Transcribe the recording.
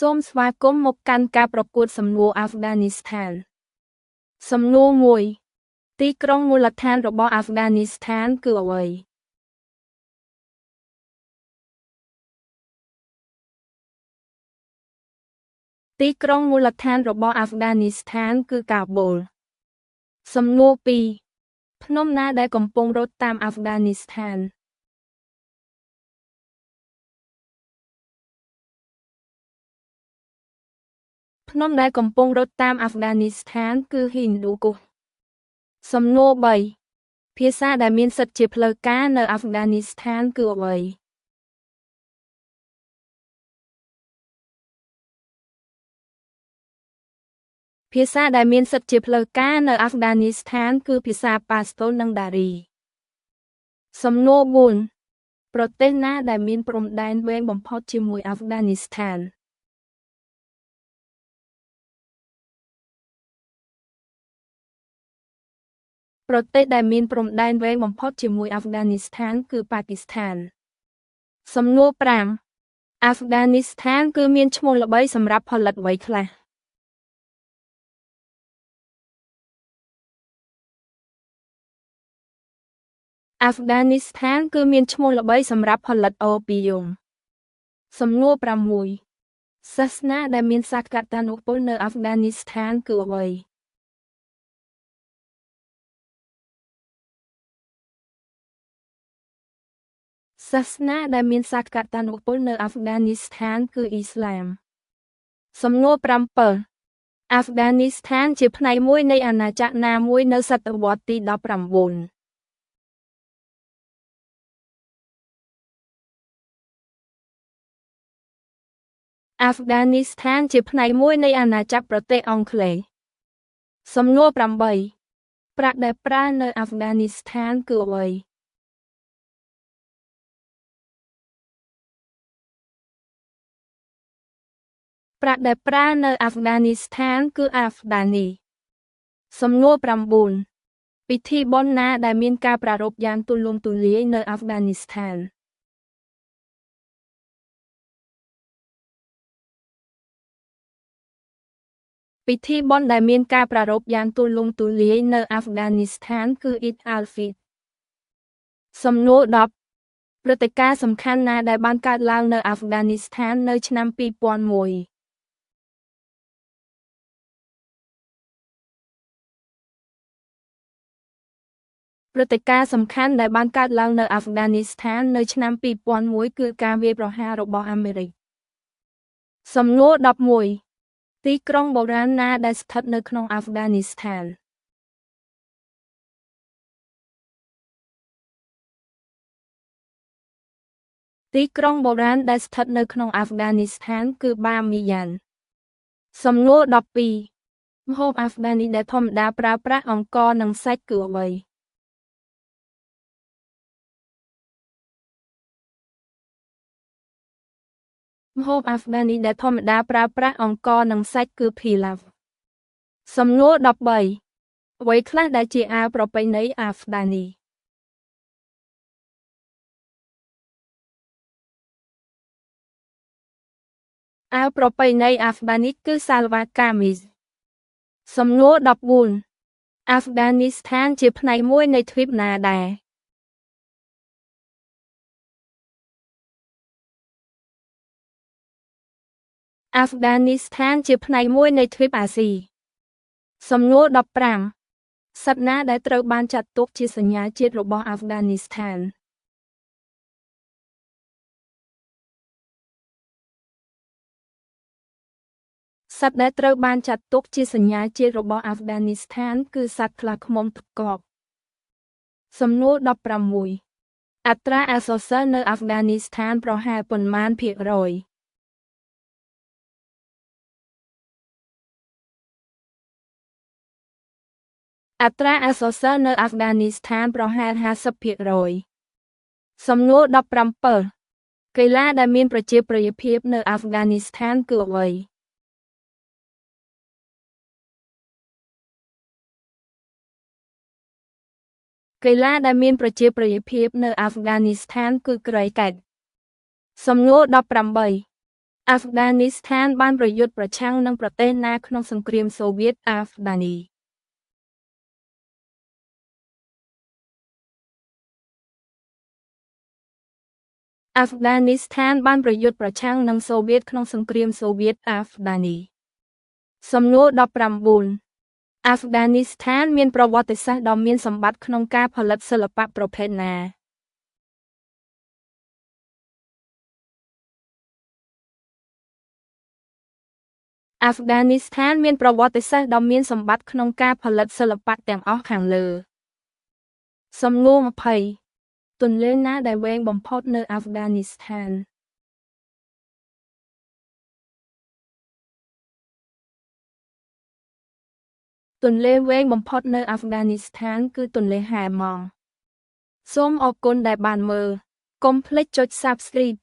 សូមស្វាគមន៍មកកាន់ការប្រកួតសំណួរអាហ្វហ្គានីស្ថានសំណួរ1ទីក្រុងមូលដ្ឋានរបស់អាហ្វហ្គានីស្ថានគឺអ្វីទីក្រុងមូលដ្ឋានរបស់អាហ្វហ្គានីស្ថានគឺកាបូលសំណួរ2ភ្នំណាដែលកំពុងរត់តាមអាហ្វហ្គានីស្ថានភ្នំដែលកំពុងរត់តាមអាហ្វហ្គានីស្ថានគឺហ៊ីនឌូគូសសំណួរ3ភាសាដែលមានសិទ្ធិជាផ្លូវការនៅអាហ្វហ្គានីស្ថានគឺអ្វីភាសាដែលមានសិទ្ធិជាផ្លូវការនៅអាហ្វហ្គានីស្ថានគឺភាសាប៉ាស្តូនិងដារីសំណួរ4ប្រទេសណាដែលមានព្រំដែនវែងបំផុតជាមួយអាហ្វហ្គានីស្ថានប្រទេសដែលមានព្រំដែនវែងបំផុតជាមួយអាហ្វហ្គានីស្ថានគឺប៉ាគីស្ថានសំណួរ5អាហ្វហ្គានីស្ថានគឺមានឈ្មោះល្បីសម្រាប់ផលិតអ្វីខ្លះអាហ្វហ្គានីស្ថានគឺមានឈ្មោះល្បីសម្រាប់ផលិតអូពីយំសំណួរ6សាសនាដែលមានសក្តានុពលនៅអាហ្វហ្គានីស្ថានគឺអ្វីសាសនាដែលមានសក្តានុពលនៅអាហ្វហ្គានីស្ថានគឺអ៊ីស្លាមសំណួរ7អាហ្វហ្គានីស្ថានជាផ្នែកមួយនៃអាណាចក្រណាមួយនៅសតវត្សទី19អាហ្វហ្គានីស្ថានជាផ្នែកមួយនៃអាណាចក្រប្រទេសអង់គ្លេសសំណួរ8ប្រាក់ដែលប្រើនៅអាហ្វហ្គានីស្ថានគឺអ្វីប្រាក់ដែលប្រើនៅអាហ្វហ្គានីស្ថានគឺអាហ្វដានីសំណួរ9ពិធីបុណ្យណាដែលមានការប្រារព្ធយ៉ាងទូលំទូលាយនៅអាហ្វហ្គានីស្ថានពិធីបុណ្យដែលមានការប្រារព្ធយ៉ាងទូលំទូលាយនៅអាហ្វហ្គានីស្ថានគឺអ៊ីដអាល់ហ្វីតសំណួរ10ព្រឹត្តិការណ៍សំខាន់ណាដែលបានកើតឡើងនៅអាហ្វហ្គានីស្ថាននៅឆ្នាំ2001ព្រឹត្តិការណ៍សំខាន់ដែលបានកើតឡើងនៅអាហ្វហ្គានីស្ថាននៅឆ្នាំ2001គឺការវាយប្រហាររបស់អាមេរិកសំណួរ11ទីក្រុងបុរាណណាដែលស្ថិតនៅក្នុងអាហ្វហ្គានីស្ថានទីក្រុងបុរាណដែលស្ថិតនៅក្នុងអាហ្វហ្គានីស្ថានគឺបាមីយ៉ានសំណួរ12ម្ហូបអាហ្វហ្គានីដែលធម្មតាប្រើប្រាស់អង្ករនិងសាច់គឺអ្វីម្ហូបអាហ្វហ្គានីដែលធម្មតាប្រើប្រាស់អង្ករនិងសាច់គឺភីឡាវសំណួរ13អ្វីខ្លះដែលជាអាវប្រពៃណីអាហ្វហ្គានីអាវប្រពៃណីអាហ្វហ្គានីគឺសាល់វ៉ាកាមីសសំណួរ14អាហ្វហ្គានីស្ថានជាផ្នែកមួយនៃទ្វីបណាដែរអាហ្វហ្គានីស្ថានជាផ្នែកមួយនៃទ្វីបអាស៊ីសំណួរ15សត្វណាដែលត្រូវបានចាត់ទុកជាសញ្ញាជាតិរបស់អាហ្វហ្គានីស្ថានសត្វដែលត្រូវបានចាត់ទុកជាសញ្ញាជាតិរបស់អាហ្វហ្គានីស្ថានគឺសត្វខ្លាឃ្មុំទឹកកកសំណួរ16អត្រាអក្សរសិល្ប៍នៅអាហ្វហ្គានីស្ថានប្រហែលប៉ុន្មានភាគរយអត្រាអក្សរសិល្ប៍នៅអាហ្វហ្គានីស្ថានប្រហែល50%សំណួរ17កីឡាដែលមានប្រជាប្រិយភាពនៅអាហ្វហ្គានីស្ថានគឺអ្វីកីឡាដែលមានប្រជាប្រិយភាពនៅអាហ្វហ្គានីស្ថានគឺគ្រីកេតសំណួរ18 អាហ្វហ្គានីស្ថានបានប្រយុទ្ធប្រឆាំងនឹងប្រទេសណាក្នុងសង្គ្រាមសូវៀតអាហ្វហ្គានីអាហ្វហ្គានីស្ថានបានប្រយុទ្ធប្រឆាំងនឹងសូវៀតក្នុងសង្គ្រាមសូវៀតអាហ្វហ្គានីសំណួរ19អាហ្វហ្គានីស្ថានមានប្រវត្តិសាស្ត្រដ៏មានសម្បត្តិក្នុងការផលិតសិល្បៈប្រភេទណាអាហ្វហ្គានីស្ថានមានប្រវត្តិសាស្ត្រដ៏មានសម្បត្តិក្នុងការផលិតសិល្បៈទាំងអស់ខាងលើសំណួរ20ទន្លេណាដែលវែងបំផុតនៅអាហ្វហ្គានីស្ថានទន្លេវែងបំផុតនៅអាហ្វហ្គានីស្ថានគឺទន្លេហែម៉ង់សូមអរគុណដែលបានមើលកុំភ្លេចចុច Subscribe